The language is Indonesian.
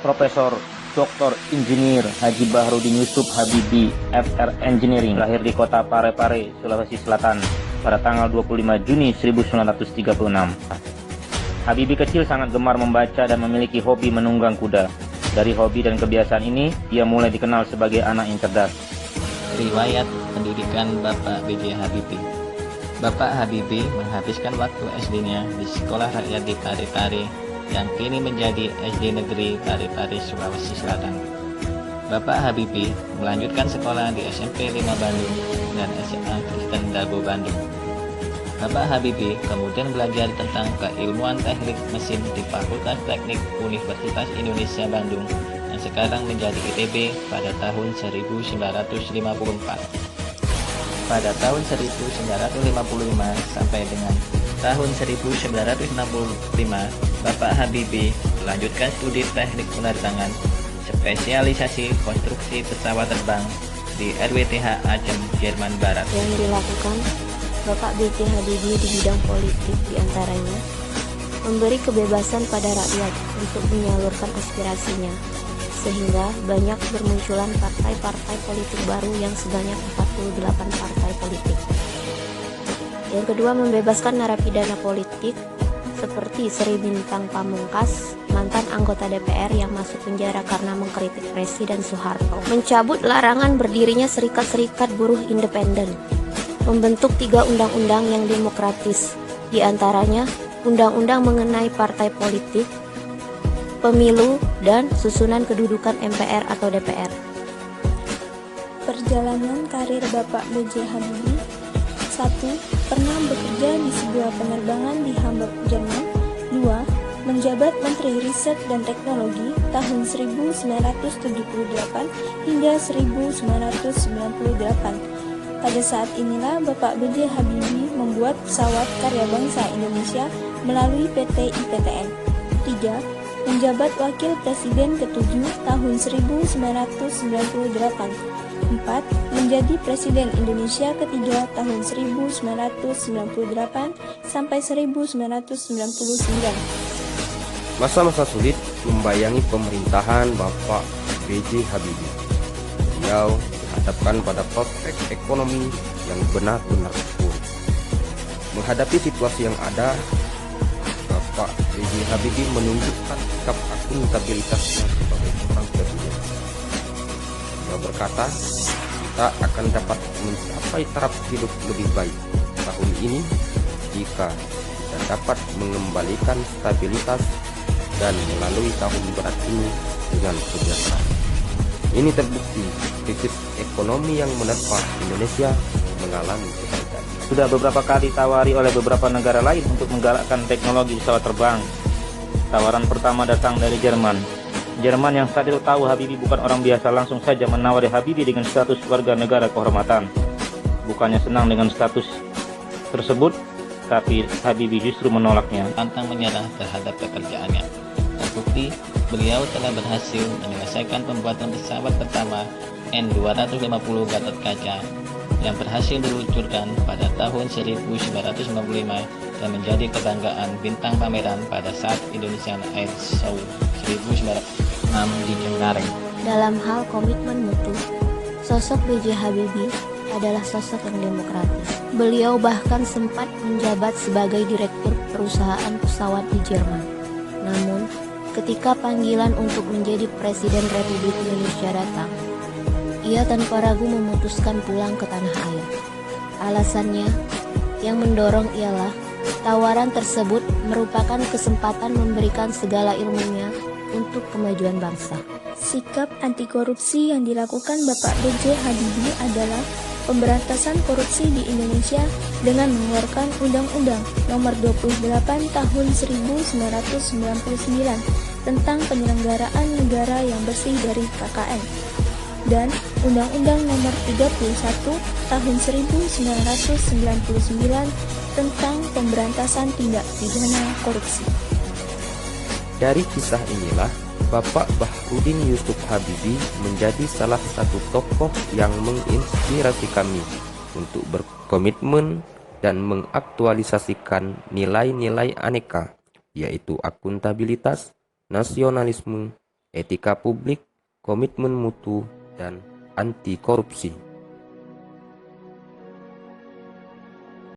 Profesor Dr. Insinyur Haji Bahrudin Yusuf Habibie, FR Engineering, lahir di kota Parepare, Sulawesi Selatan pada tanggal 25 Juni 1936. Habibie kecil sangat gemar membaca dan memiliki hobi menunggang kuda. Dari hobi dan kebiasaan ini, ia mulai dikenal sebagai anak yang cerdas. Riwayat pendidikan Bapak B.J. Habibie. Bapak Habibie menghabiskan waktu SD-nya di Sekolah Rakyat di Parepare yang kini menjadi SD Negeri Parepare, Sulawesi Selatan. Bapak Habibie melanjutkan sekolah di SMP 5 Bandung dan SMA Kristen Dago Bandung. Bapak Habibie kemudian belajar tentang keilmuan teknik mesin di Fakultas Teknik Universitas Indonesia Bandung yang sekarang menjadi ITB pada tahun 1954. Pada tahun 1955 sampai dengan tahun 1965, Bapak Habibie melanjutkan studi teknik penerbangan, spesialisasi konstruksi pesawat terbang di RWTH Aceh, Jerman Barat. Yang dilakukan Bapak B.J. Habibie di bidang politik diantaranya memberi kebebasan pada rakyat untuk menyalurkan aspirasinya, sehingga banyak bermunculan partai-partai politik baru yang sebanyak 48 partai politik. Yang kedua, membebaskan narapidana politik seperti Sri Bintang Pamungkas, mantan anggota DPR yang masuk penjara karena mengkritik Presiden Soeharto. Mencabut larangan berdirinya serikat-serikat buruh independen. Membentuk 3 undang-undang yang demokratis, di antaranya undang-undang mengenai partai politik, pemilu, dan susunan kedudukan MPR atau DPR. Perjalanan karir Bapak B.J. Habibie. 1. Pernah bekerja di sebuah penerbangan di Hamburg, Jerman. 2. Menjabat Menteri Riset dan Teknologi tahun 1978 hingga 1998. Pada saat inilah Bapak B.J. Habibie membuat pesawat karya bangsa Indonesia melalui PT IPTN. 3. Menjabat Wakil Presiden ke-7 tahun 1998. 4. Menjadi Presiden Indonesia ketiga tahun 1998 sampai 1999. Masa-masa sulit membayangi pemerintahan Bapak B.J. Habibie. Beliau dihadapkan pada prospek ekonomi yang benar-benar buruk. Menghadapi situasi yang ada, Bapak B.J. Habibie menunjukkan sikap akuntabilitasnya sebagai seorang presiden. Beliau berkata, kita akan dapat mencapai taraf hidup lebih baik tahun ini jika kita dapat mengembalikan stabilitas dan melalui tahun berat ini dengan kesejahteraan. Ini terbukti krisis ekonomi yang menerpa Indonesia mengalami kenaikan. Sudah beberapa kali ditawari oleh beberapa negara lain untuk menggalakkan teknologi pesawat terbang. Tawaran pertama datang dari Jerman. Jerman yang saat itu tahu Habibie bukan orang biasa langsung saja menawari Habibie dengan status warga negara kehormatan. Bukannya senang dengan status tersebut, tapi Habibie justru menolaknya. Pantang menyerah terhadap pekerjaannya. Terbukti, beliau telah berhasil menyelesaikan pembuatan pesawat pertama N250 Gatot Kaca yang berhasil diluncurkan pada tahun 1955 dan menjadi kebanggaan bintang pameran pada saat Indonesian Air Show 1906 di Cengkareng. Dalam hal komitmen mutu, sosok B.J. Habibie adalah sosok yang demokratis. Beliau bahkan sempat menjabat sebagai direktur perusahaan pesawat di Jerman. Namun, ketika panggilan untuk menjadi Presiden Republik Indonesia datang, ia tanpa ragu memutuskan pulang ke tanah air. Alasannya yang mendorong ialah tawaran tersebut merupakan kesempatan memberikan segala ilmunya untuk kemajuan bangsa. Sikap anti korupsi yang dilakukan Bapak B.J. Habibie adalah pemberantasan korupsi di Indonesia dengan mengeluarkan Undang-Undang Nomor 28 Tahun 1999 tentang penyelenggaraan negara yang bersih dari KKN dan Undang-Undang Nomor 31 Tahun 1999 tentang pemberantasan tindak pidana korupsi. Dari kisah inilah, Bapak Bahrudin Yusuf Habibie menjadi salah satu tokoh yang menginspirasi kami untuk berkomitmen dan mengaktualisasikan nilai-nilai aneka, yaitu akuntabilitas, nasionalisme, etika publik, komitmen mutu, dan anti korupsi.